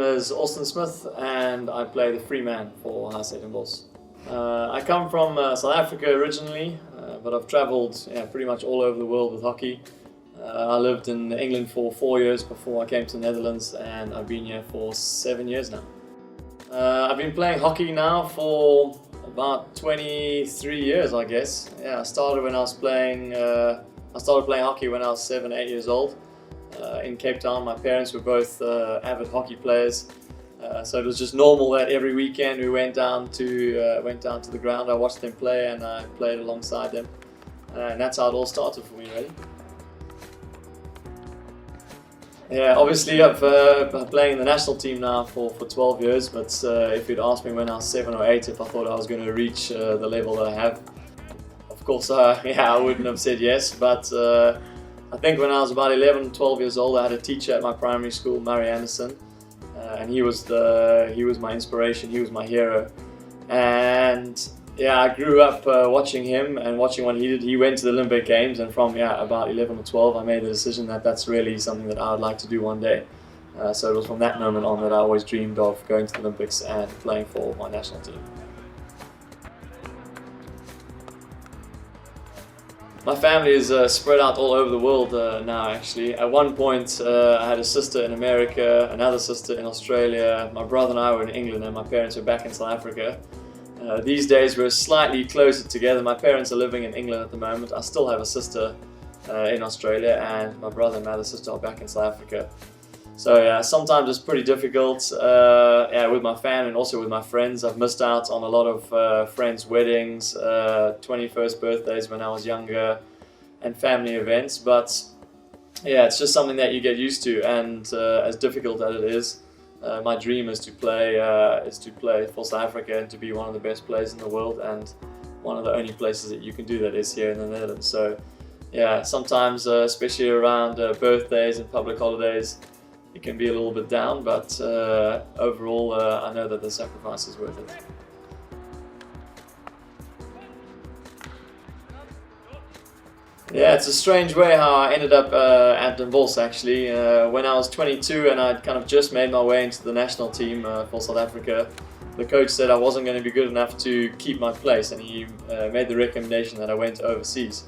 name is Austin Smith and I play the free man for HC Den Bosch. I come from South Africa originally, but I've travelled pretty much all over the world with hockey. I lived in England for 4 years before I came to the Netherlands, and I've been here for 7 years now. I've been playing hockey now for about 23 years, I guess. I started when I was playing. I started playing hockey when I was 7, 8 years old in Cape Town. My parents were both avid hockey players, so it was just normal that every weekend we went down to the ground. I watched them play and I played alongside them, and that's how it all started for me, really. Yeah, obviously I've been playing in the national team now for 12 years, but if you'd asked me when I was 7 or 8 if I thought I was going to reach the level that I have, of course, I wouldn't have said yes. But I think when I was about 11, 12 years old, I had a teacher at my primary school, Murray Anderson, and he was my inspiration, he was my hero. And I grew up watching him and watching what he did. He went to the Olympic Games, and from about 11 or 12 I made the decision that that's really something that I would like to do one day. So it was from that moment on that I always dreamed of going to the Olympics and playing for my national team. My family is spread out all over the world now, actually. At one point I had a sister in America, another sister in Australia, my brother and I were in England, and my parents were back in South Africa. These days we're slightly closer together. My parents are living in England at the moment. I still have a sister in Australia, and my brother and my other sister are back in South Africa. So sometimes it's pretty difficult with my family and also with my friends. I've missed out on a lot of friends' weddings, 21st birthdays when I was younger, and family events. But it's just something that you get used to, and as difficult as it is, my dream is to play for South Africa and to be one of the best players in the world, and one of the only places that you can do that is here in the Netherlands. So sometimes, especially around birthdays and public holidays, it can be a little bit down, but overall I know that the sacrifice is worth it. It's a strange way how I ended up at Den Bosch, actually. When I was 22 and I'd kind of just made my way into the national team for South Africa, the coach said I wasn't going to be good enough to keep my place, and he made the recommendation that I went overseas.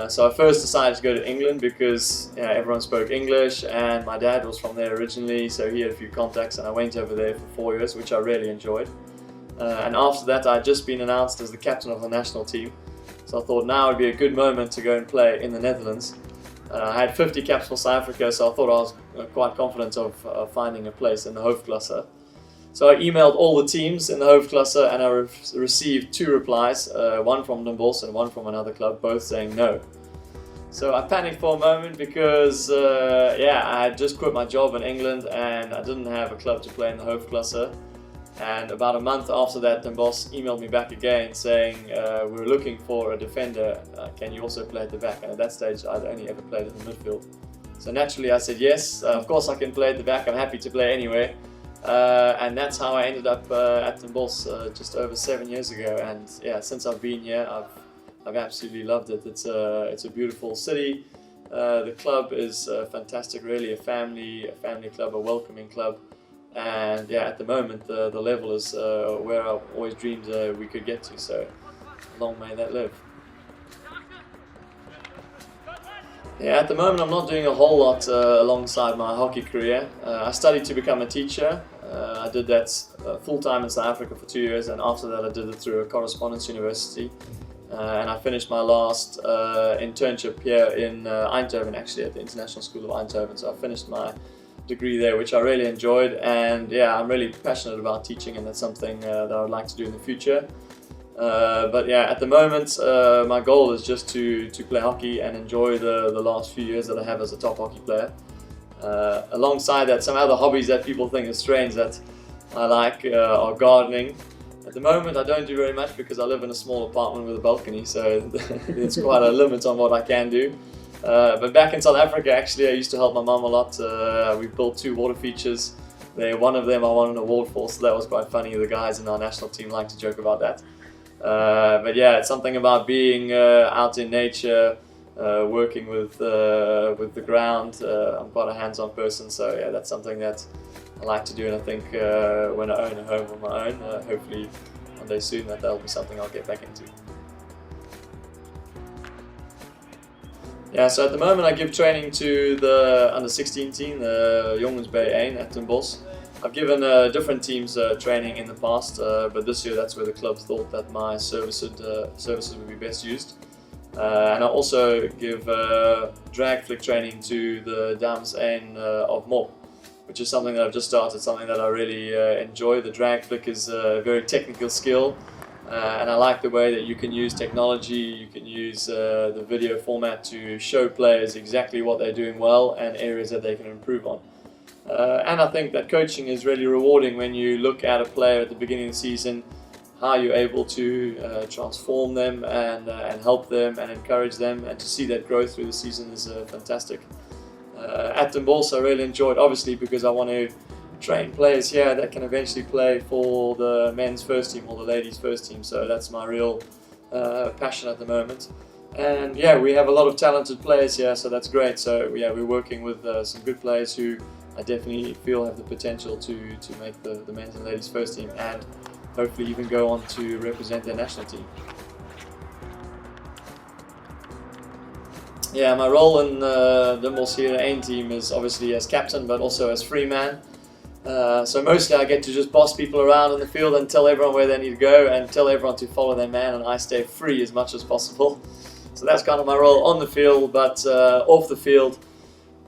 So I first decided to go to England because everyone spoke English, and my dad was from there originally, so he had a few contacts, and I went over there for 4 years, which I really enjoyed. And after that I'd just been announced as the captain of the national team. So I thought now would be a good moment to go and play in the Netherlands. I had 50 caps for South Africa, so I thought I was quite confident of finding a place in the hoofdklasse. So I emailed all the teams in the hoofdklasse, and I received 2 replies, one from Den Bosch and one from another club, both saying no. So I panicked for a moment because I had just quit my job in England and I didn't have a club to play in the hoofdklasse. And about a month after that, Den Bosch emailed me back again saying, we're looking for a defender, can you also play at the back? And at that stage I'd only ever played in the midfield. So naturally I said yes, of course I can play at the back, I'm happy to play anyway. And that's how I ended up at Den Bosch just over 7 years ago. And since I've been here I've absolutely loved it. It's a beautiful city, the club is fantastic, really a family club, a welcoming club. And at the moment the level is where I always dreamed we could get to, so long may that live. At the moment I'm not doing a whole lot alongside my hockey career. I studied to become a teacher. I did that full-time in South Africa for 2 years, and after that I did it through a correspondence university. And I finished my last internship here in Eindhoven, actually at the International School of Eindhoven. So I finished my degree there, which I really enjoyed, and I'm really passionate about teaching, and that's something that I would like to do in the future. But at the moment my goal is just to play hockey and enjoy the last few years that I have as a top hockey player. Alongside that, some other hobbies that people think are strange that I like are gardening. At the moment I don't do very much because I live in a small apartment with a balcony, so it's quite a limit on what I can do. But back in South Africa, actually, I used to help my mum a lot. We built 2 water features. One of them I won an award for, so that was quite funny. The guys in our national team like to joke about that. But it's something about being out in nature, working with the ground. I'm quite a hands-on person, so that's something that I like to do, and I think when I own a home of my own, hopefully one day soon, that'll be something I'll get back into. Yeah, so at the moment I give training to the under-16 team, the Jongens B1 at Den Bosch. I've given different teams training in the past, but this year that's where the club thought that my services would be best used. And I also give drag flick training to the Dames 1 of Mop, which is something that I've just started, something that I really enjoy. The drag flick is a very technical skill. And I like the way that you can use technology, you can use the video format to show players exactly what they're doing well and areas that they can improve on. And I think that coaching is really rewarding when you look at a player at the beginning of the season, how you're able to transform them and help them and encourage them, and to see that growth through the season is fantastic. At Den Bosch I really enjoyed, obviously because I want to train players here that can eventually play for the men's first team or the ladies first team, so that's my real passion at the moment. And yeah, we have a lot of talented players here, so that's great. So yeah, we're working with some good players who I definitely feel have the potential to make the men's and ladies first team, and hopefully even go on to represent their national team. Yeah, my role in the Den Bosch HC team is obviously as captain, but also as free man. So mostly I get to just boss people around in the field and tell everyone where they need to go and tell everyone to follow their man, and I stay free as much as possible. So that's kind of my role on the field, but off the field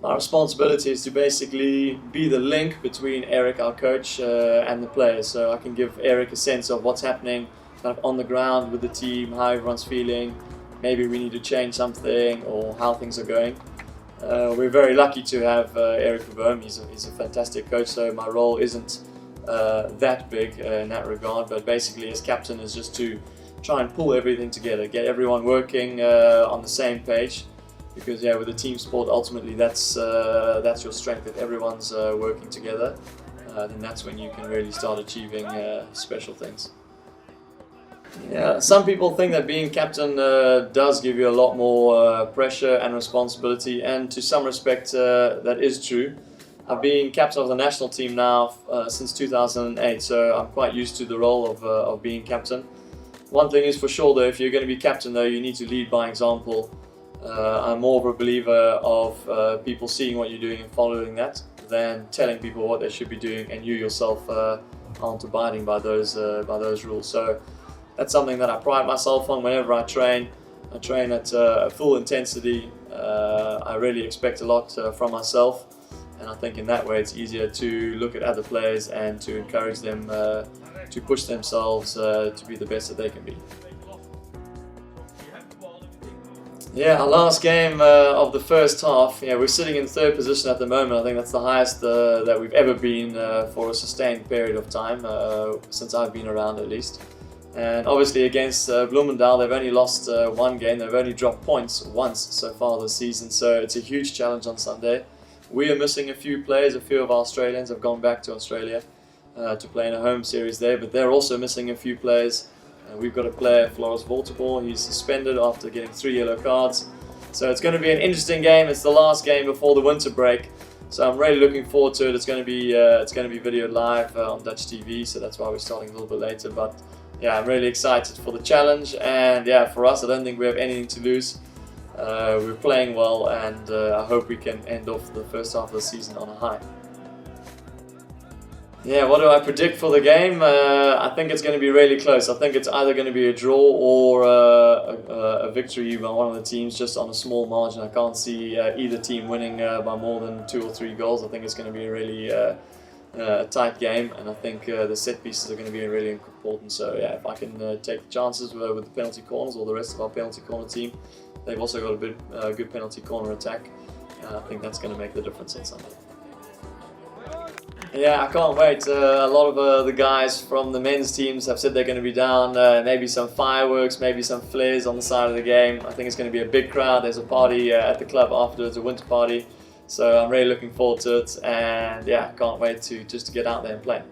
my responsibility is to basically be the link between Eric, our coach, and the players. So I can give Eric a sense of what's happening kind of on the ground with the team, how everyone's feeling, maybe we need to change something or how things are going. We're very lucky to have Eric Verboom. He's a fantastic coach, so my role isn't that big in that regard, but basically as captain is just to try and pull everything together, get everyone working on the same page, because yeah, with a team sport ultimately that's your strength. If everyone's working together, then that's when you can really start achieving special things. Yeah, some people think that being captain does give you a lot more pressure and responsibility, and to some respect that is true. I've been captain of the national team now since 2008, so I'm quite used to the role of being captain. One thing is for sure though, if you're going to be captain though, you need to lead by example. I'm more of a believer of people seeing what you're doing and following that, than telling people what they should be doing and you yourself aren't abiding by those rules. So that's something that I pride myself on whenever I train. I train at full intensity. I really expect a lot from myself, and I think in that way it's easier to look at other players and to encourage them to push themselves to be the best that they can be. Yeah, our last game of the first half, yeah, we're sitting in third position at the moment. I think that's the highest that we've ever been for a sustained period of time, since I've been around at least. And obviously against Bloemendaal, they've only lost one game, they've only dropped points once so far this season, so it's a huge challenge on Sunday. We are missing a few players, a few of our Australians have gone back to Australia to play in a home series there, but they're also missing a few players. We've got a player, Floris Volterbal, he's suspended after getting 3 yellow cards. So it's going to be an interesting game. It's the last game before the winter break. So I'm really looking forward to it. It's going to be videoed live on Dutch TV, so that's why we're starting a little bit later. But yeah, I'm really excited for the challenge, and yeah, for us, I don't think we have anything to lose. We're playing well, and I hope we can end off the first half of the season on a high. Yeah, what do I predict for the game? I think it's going to be really close. I think it's either going to be a draw or a victory by one of the teams, just on a small margin. I can't see either team winning by more than 2 or 3 goals. I think it's going to be a really tight game, and I think the set pieces are going to be really important. So yeah, if I can take the chances with the penalty corners, or the rest of our penalty corner team, they've also got a good penalty corner attack. I think that's going to make the difference on Sunday. Yeah, I can't wait. A lot of the guys from the men's teams have said they're going to be down. Maybe some fireworks, maybe some flares on the side of the game. I think it's going to be a big crowd. There's a party at the club afterwards, a winter party. So I'm really looking forward to it, and yeah, can't wait to get out there and play.